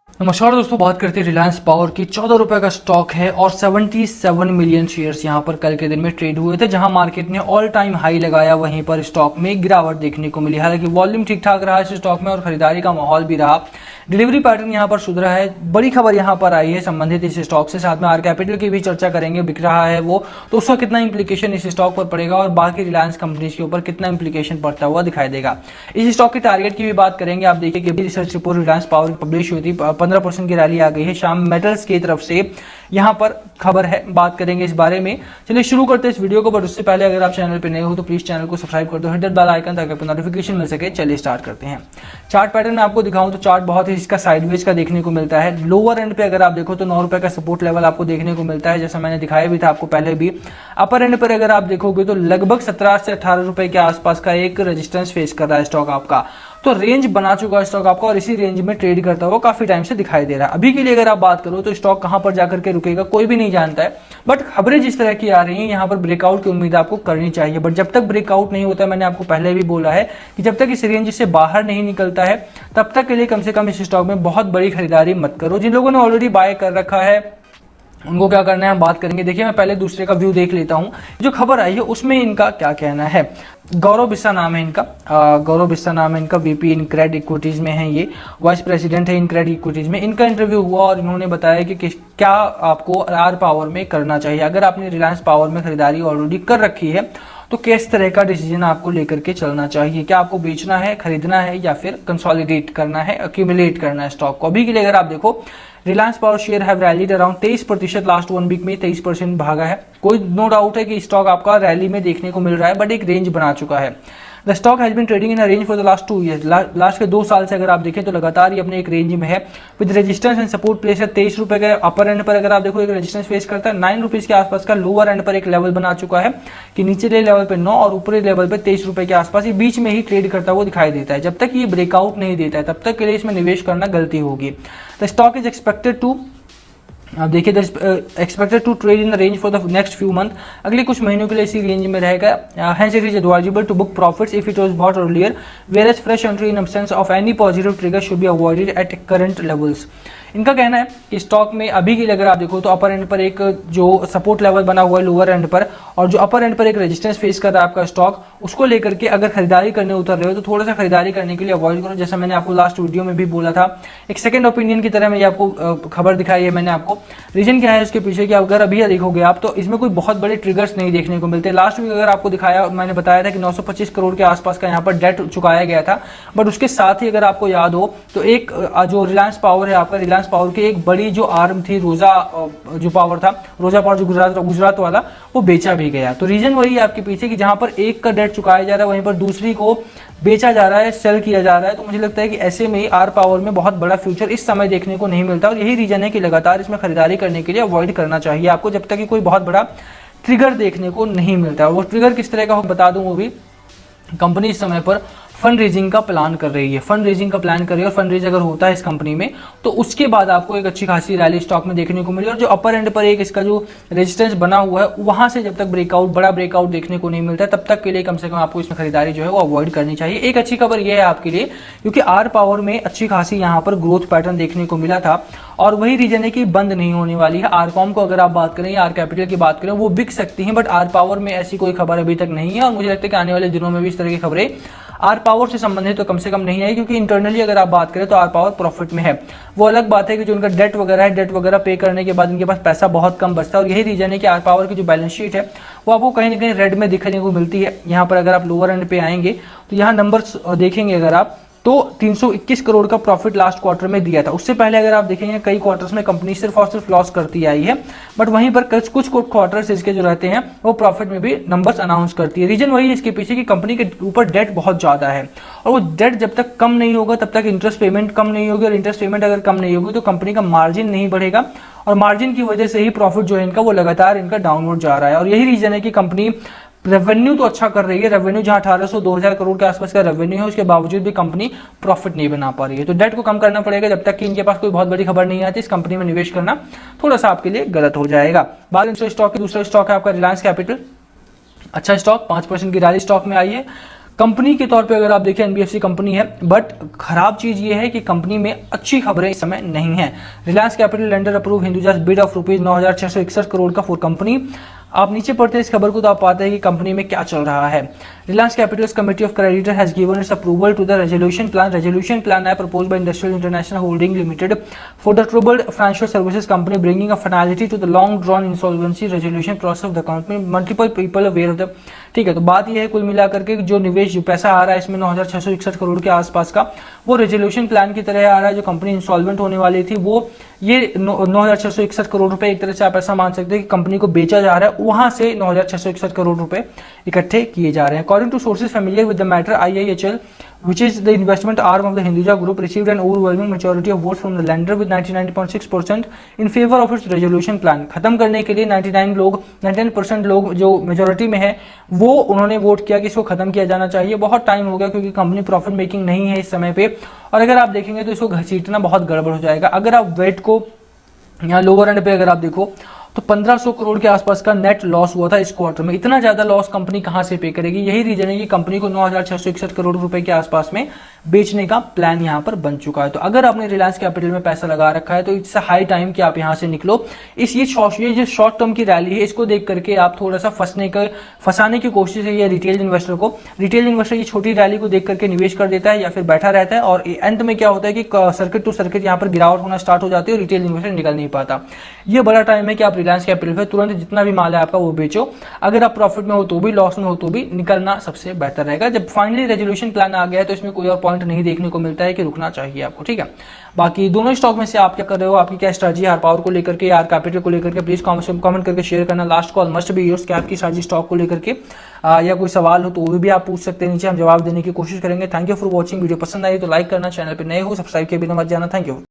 नमस्कार दोस्तों, बात करते हैं रिलायंस पावर की। 14 रुपए का स्टॉक है और 77 मिलियन शेयर्स यहां पर कल के दिन में ट्रेड हुए थे। जहां मार्केट ने ऑल टाइम हाई लगाया, वहीं पर स्टॉक में गिरावट देखने को मिली। हालांकि वॉल्यूम ठीक ठाक रहा इस स्टॉक में और खरीदारी का माहौल भी रहा। डिलीवरी पैटर्न यहां पर सुधरा है। बड़ी खबर यहां पर आई है संबंधित इस स्टॉक से, साथ में आर कैपिटल की भी चर्चा करेंगे। बिक रहा है वो, तो उसका कितना इंप्लीकेशन इस स्टॉक पर पड़ेगा और बाकी रिलायंस कंपनीज के ऊपर कितना इंप्लीकेशन पड़ता हुआ दिखाई देगा। इस स्टॉक के टारगेट की भी बात करेंगे। आप देखिए कि रिसर्च रिपोर्ट रिलायंस पावर की पब्लिश हुई थी, 15% की रैली आ गई है श्याम मेटल्स की तरफ से। यहां पर खबर है, बात करेंगे इस बारे में। चलिए शुरू करते हैं इस वीडियो को, बट उससे पहले अगर आप चैनल पे नए हो तो प्लीज चैनल को सब्सक्राइब कर दो, हिट दैट बेल आइकन ताकि आपको नोटिफिकेशन मिल सके। चलिए स्टार्ट करते हैं। चार्ट पैटर्न में आपको दिखाऊं तो चार्ट बहुत ही इसका साइडवेज का देखने को मिलता है। लोअर एंड पे अगर आप देखो तो 9 रुपए का सपोर्ट लेवल आपको देखने को मिलता है, जैसा मैंने दिखाया भी था आपको पहले भी। अपर एंड पर अगर आप देखोगे तो लगभग 17 से 18 रुपए के आसपास का एक रेजिस्टेंस फेस कर रहा है स्टॉक आपका। तो रेंज बना चुका है स्टॉक आपका और इसी रेंज में ट्रेड करता हुआ काफी टाइम से दिखाई दे रहा है। अभी के लिए अगर आप बात करो तो स्टॉक कहां पर जाकर के रुकेगा कोई भी नहीं जानता है, बट खबरें जिस तरह की आ रही हैं यहां पर ब्रेकआउट की उम्मीद आपको करनी चाहिए। बट जब तक ब्रेकआउट नहीं होता है, मैंने आपको पहले भी बोला है कि जब तक इस रेंज से बाहर नहीं निकलता है तब तक के लिए कम से कम इस स्टॉक में बहुत बड़ी खरीदारी मत करो। जिन लोगों ने ऑलरेडी बाय कर रखा है उनको क्या करना है हम बात करेंगे। देखिए मैं पहले दूसरे का व्यू देख लेता हूं, जो खबर आई है उसमें इनका क्या कहना है। गौरव बिस्सा नाम है इनका, गौरव बिस्सा नाम है इनका, वीपी इनक्रेड इक्विटीज में है, ये वाइस प्रेसिडेंट है इनक्रेड इक्विटीज में। इनका इंटरव्यू हुआ और इन्होंने बताया कि क्या आपको आर पावर में करना चाहिए। अगर आपने रिलायंस पावर में खरीदारी ऑलरेडी कर रखी है तो किस तरह का डिसीजन आपको लेकर के चलना चाहिए। क्या आपको बेचना है, खरीदना है, या फिर कंसोलिडेट करना है, एक्यूमुलेट करना है स्टॉक को। अभी के लिए अगर आप देखो Reliance power share have rallied around 23% last 1 week में 23% भागा है। कोई नो डाउट है कि स्टॉक आपका रैली में देखने को मिल रहा है, बट एक रेंज बना चुका है। The stock has been trading in a range for the last 2 years. Last के 2 साल से अगर आप देखें तो लगातार ये अपने एक रेंज में है, with resistance and support place है। 23 रुपए के अपर एंड पर अगर आप देखो एक रेजिस्टेंस फेस करता है। 9 रुपीज के आसपास का लोअर एंड पर एक लेवल बना चुका है कि नीचे लेवल पे 9 और ऊपरी लेवल पे 23 रुपए के आसपास, ये बीच में ही ट्रेड करता हुआ दिखाई देता है। जब तक ये ब्रेकआउट नहीं देता है तब तक के लिए इसमें निवेश करना गलती होगी। The stock is expected to, आप देखिए expected to trade in the range for the next few month. अगले कुछ महीनों के लिए इसी रेंज में रहेगा। Hence it is advisable to book profits if it was bought earlier, whereas fresh entry in absence of any positive trigger should be avoided at current levels. इनका कहना है कि स्टॉक में अभी के लिए अगर आप देखो तो अपर एंड पर एक जो सपोर्ट लेवल बना हुआ है लोअर एंड पर, और जो अपर एंड पर एक रेजिस्टेंस फेस कर रहा है आपका स्टॉक, उसको लेकर के अगर खरीदारी करने उतर रहे हो तो थोड़ा सा खरीदारी करने के लिए अवॉइड करो। जैसा मैंने आपको लास्ट वीडियो में भी बोला था, एक सेकंड ओपिनियन की तरह मैं आपको खबर दिखाई है मैंने आपको। रीजन क्या है इसके पीछे कि अगर अभी देखोगे आप तो इसमें कोई बहुत बड़े ट्रिगर्स नहीं देखने को मिलते। लास्ट वीक अगर आपको दिखाया, मैंने बताया था कि 925 करोड़ के आसपास का यहाँ पर डेट चुकाया गया था। बट उसके साथ ही अगर आपको याद हो तो एक जो रिलायंस पावर है आपका, रिलायंस पावर की एक बड़ी जो आर्म थी रोजा जो पावर था, रोजा पावर जो गुजरात वाला, वो बेचा भी गया। तो रीजन वही है आपके पीछे कि जहां पर एक का डेट चुकाया जा रहा है वहीं पर दूसरी को बेचा जा रहा है, सेल किया जा रहा है। तो मुझे लगता है कि ऐसे में आर पावर में बहुत बड़ा फ्यूचर इस समय देखने को नहीं मिलता, और यही रीजन है कि लगातार इसमें खरीदारी करने के लिए अवॉइड करना चाहिए आपको जब तक कि कोई बहुत बड़ा ट्रिगर देखने को नहीं मिलता। वो ट्रिगर किस तरह का हो बता दूं, वो भी कंपनी इस समय पर फंड रेजिंग का प्लान कर रही है, फंड रेजिंग का प्लान कर रही है। और फंड रेज अगर होता है इस कंपनी में तो उसके बाद आपको एक अच्छी खासी रैली स्टॉक में देखने को मिली। और जो अपर एंड पर एक इसका जो रेजिस्टेंस बना हुआ है वहां से जब तक बड़ा ब्रेकआउट देखने को नहीं मिलता तब तक के लिए कम से कम आपको इसमें खरीदारी जो है वो अवॉइड करनी चाहिए। एक अच्छी खबर यह है आपके लिए, क्योंकि आर पावर में अच्छी खासी यहाँ पर ग्रोथ पैटर्न देखने को मिला था, और वही रीजन है कि बंद नहीं होने वाली है। आरकॉम को अगर आप बात करें या आर कैपिटल की बात करें वो बिक सकती हैं, बट आर पावर में ऐसी कोई खबर अभी तक नहीं है। और मुझे लगता है कि आने वाले दिनों में भी इस तरह की खबरें आर पावर से संबंधित तो कम से कम नहीं आई, क्योंकि इंटरनली अगर आप बात करें तो आर पावर प्रॉफिट में है। वो अलग बात है कि जो उनका डेट वगैरह है, डेट वगैरह पे करने के बाद इनके पास पैसा बहुत कम बचता है। और यही रीजन है कि आर पावर की जो बैलेंस शीट है वो आपको कहीं ना कहीं रेड में दिखने को मिलती है। यहाँ पर अगर आप लोअर एंड पे आएंगे तो यहाँ नंबर्स देखेंगे अगर आप तो 321 करोड़ का प्रॉफिट लास्ट क्वार्टर में दिया था। उससे पहले अगर आप देखेंगे कई क्वार्टर्स में कंपनी सिर्फ और सिर्फ लॉस करती आई है, बट वहीं पर कुछ क्वार्टर्स इसके जो रहते हैं वो प्रॉफिट में भी नंबर्स अनाउंस करती है। रीजन वही है इसके पीछे कि कंपनी के ऊपर डेट बहुत ज्यादा है, और वो डेट जब तक कम नहीं होगा तब तक इंटरेस्ट पेमेंट कम नहीं होगी, और इंटरेस्ट पेमेंट अगर कम नहीं होगी तो कंपनी का मार्जिन नहीं बढ़ेगा, और मार्जिन की वजह से ही प्रॉफिट जो है इनका वो लगातार इनका डाउनवर्ड जा रहा है। और यही रीजन है कि कंपनी रेवेन्यू तो अच्छा कर रही है, रेवेन्यू जहां 1800-2000 करोड़ के आसपास का रेवेन्यू है उसके बावजूद भी कंपनी प्रॉफिट नहीं बना पा रही है। तो डेट को कम करना पड़ेगा जब तक कि इनके पास कोई बहुत बड़ी खबर नहीं आती। इस कंपनी में निवेश करना थोड़ा सा आपके लिए गलत हो जाएगा। बाद स्टॉक की दूसरा स्टॉक है आपका रिलायंस कैपिटल। अच्छा स्टॉक, 5% की रैली स्टॉक में आई है। कंपनी के तौर पे अगर आप देखें एनबीएफसी कंपनी है, बट खराब चीज ये है कि कंपनी में अच्छी खबरें इस समय नहीं है। Reliance Capital lender approve Hindujas bid of ₹9,661 crore का फॉर कंपनी। आप नीचे पढ़ते हैं इस खबर को तो आप पाते हैं कि कंपनी में क्या चल रहा है। Reliance Capital's committee of creditor has given its approval to the resolution plan. Resolution plan है proposed by Industrial International Holding Limited for the troubled financial services company bringing a finality to the long drawn insolvency resolution process of the company multiple people aware of the. ठीक है, तो बात यह है कुल मिलाकर के जो निवेश जो पैसा आ रहा है इसमें 9,661 करोड़ के आसपास का, वो रेजोल्यूशन प्लान की तरह आ रहा है। जो कंपनी इंसॉल्वेंट होने वाली थी वो ये 9,661 करोड़ रुपए एक तरह से आप ऐसा मान सकते हैं कि कंपनी को बेचा जा रहा है, वहां से 9,661 करोड़ रुपए इकट्ठे किए जा रहे हैं। According to sources familiar with the matter, IIHL which is the investment arm of the Hinduja Group received an overwhelming majority of votes from the lender with 99.6% in favor of its resolution plan। खत्म करने के लिए 99% लोग जो majority में है वो उन्होंने वोट किया कि इसको खत्म किया जाना चाहिए। बहुत टाइम हो गया क्योंकि कंपनी प्रॉफिट मेकिंग नहीं है इस समय पे, और अगर आप देखेंगे तो इसको घसीटना बहुत गड़बड़ हो जाएगा। अगर आप वेट को यहाँ लोअर एंड पे अगर आप देखो तो 1500 करोड़ के आसपास का नेट लॉस हुआ था इस क्वार्टर में। इतना ज्यादा लॉस कंपनी कहां से पे करेगी? यही रीजन है कि कंपनी को 9,661 करोड़ रुपए के आसपास में बेचने का प्लान यहां पर बन चुका है। तो अगर आपने रिलायंस कैपिटल में पैसा लगा रखा है तो इट्स हाई टाइम कि आप यहां से निकलो। ये जो शॉर्ट टर्म की रैली है इसको देख करके आप थोड़ा सा फंसाने की कोशिश है ये रिटेल इन्वेस्टर को। रिटेल इन्वेस्टर ये छोटी रैली को देख करके निवेश कर देता है या फिर बैठा रहता है, और एंड में क्या होता है कि सर्किट टू सर्किट यहाँ पर गिरावट होना स्टार्ट हो जाती है और रिटेल इन्वेस्टर निकल नहीं पाता। ये बड़ा टाइम है कि आप रिलायंस कैपिटल पे तुरंत जितना भी माल है आपका वो बेचो। अगर आप प्रॉफिट में हो तो भी, लॉस में हो तो भी निकलना सबसे बेहतर रहेगा। जब फाइनली रेजोल्यूशन प्लान आ गया है तो इसमें कोई और पॉइंट नहीं देखने को मिलता है कि रुकना चाहिए आपको। ठीक है, बाकी दोनों स्टॉक में से आप क्या कर रहे हो, आपकी क्या स्ट्रेटजी है आर पावर को लेकर के, आर कैपिटल को लेकर के, प्लीज कमेंट करके शेयर करना। Last call must be yours, आपकी स्ट्रेटजी स्टॉक को लेकर के या कोई सवाल हो तो वो भी आप पूछ सकते हैं नीचे, हम जवाब देने की कोशिश करेंगे। Thank you for watching. Video पसंद आई तो लाइक करना, चैनल पर नए हो सब्सक्राइब किए बिना मत जाना। Thank you.